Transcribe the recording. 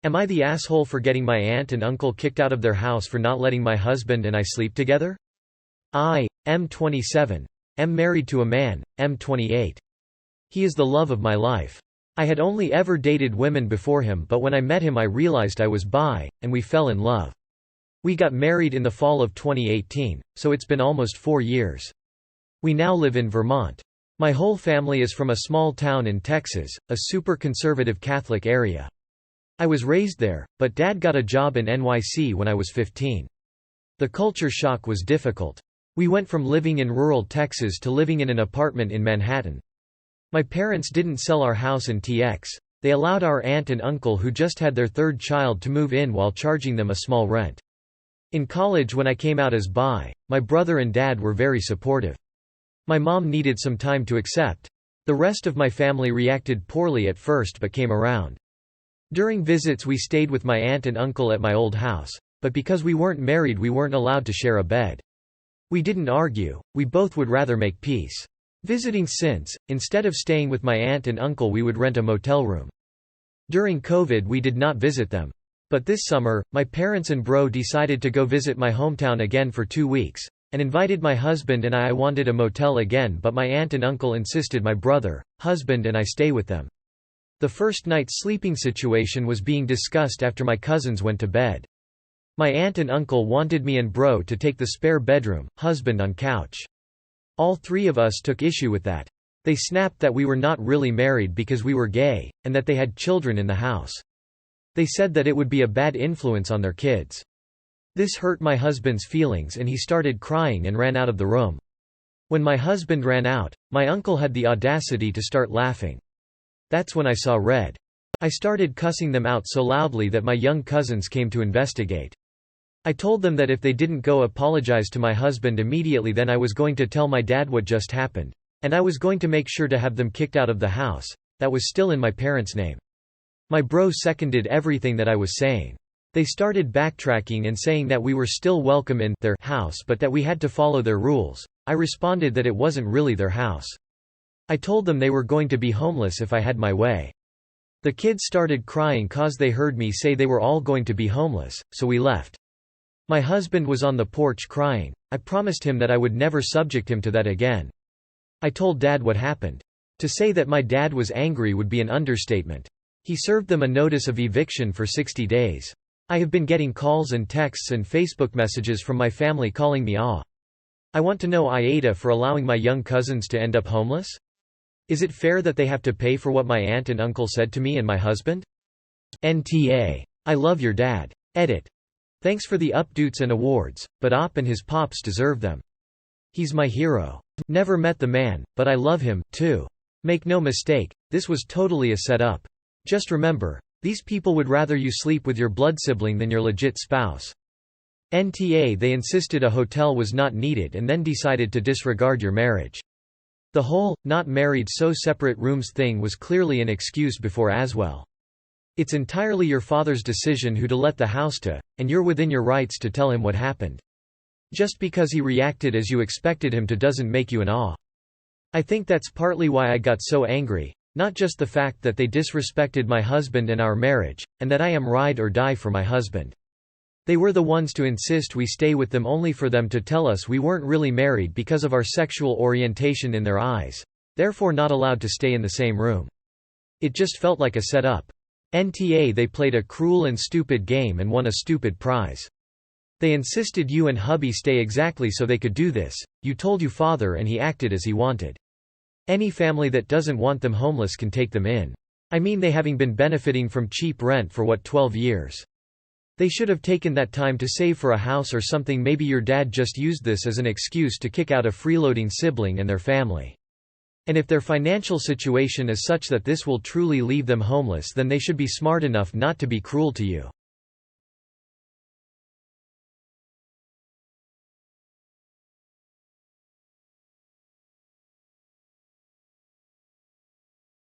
Am I the asshole for getting my aunt and uncle kicked out of their house for not letting my husband and I sleep together? I, am 27. Am married to a man, am 28. He is the love of my life. I had only ever dated women before him, but when I met him I realized I was bi, and we fell in love. We got married in the fall of 2018, so it's been almost 4 years. We now live in Vermont. My whole family is from a small town in Texas, a super conservative Catholic area. I was raised there, but Dad got a job in NYC when I was 15. The culture shock was difficult. We went from living in rural Texas to living in an apartment in Manhattan. My parents didn't sell our house in TX. They allowed our aunt and uncle who just had their third child to move in while charging them a small rent. In college, when I came out as bi, my brother and dad were very supportive. My mom needed some time to accept. The rest of my family reacted poorly at first but came around. During visits we stayed with my aunt and uncle at my old house, but because we weren't married we weren't allowed to share a bed. We didn't argue, we both would rather make peace. Visiting since, instead of staying with my aunt and uncle we would rent a motel room. During COVID we did not visit them. But this summer, my parents and bro decided to go visit my hometown again for 2 weeks, and invited my husband and I wanted a motel again, but my aunt and uncle insisted my brother, husband and I stay with them. The first night sleeping situation was being discussed after my cousins went to bed. My aunt and uncle wanted me and bro to take the spare bedroom, husband on couch. All three of us took issue with that. They snapped that we were not really married because we were gay, and that they had children in the house. They said that it would be a bad influence on their kids. This hurt my husband's feelings and he started crying and ran out of the room. When my husband ran out, my uncle had the audacity to start laughing. That's when I saw red. I started cussing them out so loudly that my young cousins came to investigate. I told them that if they didn't go apologize to my husband immediately then I was going to tell my dad what just happened. And I was going to make sure to have them kicked out of the house. That was still in my parents' name. My bro seconded everything that I was saying. They started backtracking and saying that we were still welcome in their house but that we had to follow their rules. I responded that it wasn't really their house. I told them they were going to be homeless if I had my way. The kids started crying cause they heard me say they were all going to be homeless, so we left. My husband was on the porch crying. I promised him that I would never subject him to that again. I told Dad what happened. To say that my dad was angry would be an understatement. He served them a notice of eviction for 60 days. I have been getting calls and texts and Facebook messages from my family calling me "Ah." I want to know AITA for allowing my young cousins to end up homeless? Is it fair that they have to pay for what my aunt and uncle said to me and my husband? NTA. I love your dad. Edit. Thanks for the updates and awards, but Op and his pops deserve them. He's my hero. Never met the man, but I love him, too. Make no mistake, this was totally a setup. Just remember, these people would rather you sleep with your blood sibling than your legit spouse. NTA. They insisted a hotel was not needed and then decided to disregard your marriage. The whole, not married so separate rooms thing was clearly an excuse before as well. It's entirely your father's decision who to let the house to, and you're within your rights to tell him what happened. Just because he reacted as you expected him to doesn't make you an awe. I think that's partly why I got so angry, not just the fact that they disrespected my husband and our marriage, and that I am ride or die for my husband. They were the ones to insist we stay with them only for them to tell us we weren't really married because of our sexual orientation in their eyes, therefore not allowed to stay in the same room. It just felt like a setup. NTA. They played a cruel and stupid game and won a stupid prize. They insisted you and hubby stay exactly so they could do this. You told your father and he acted as he wanted. Any family that doesn't want them homeless can take them in. I mean, they having been benefiting from cheap rent for 12 years. They should have taken that time to save for a house or something. Maybe your dad just used this as an excuse to kick out a freeloading sibling and their family. And if their financial situation is such that this will truly leave them homeless, then they should be smart enough not to be cruel to you.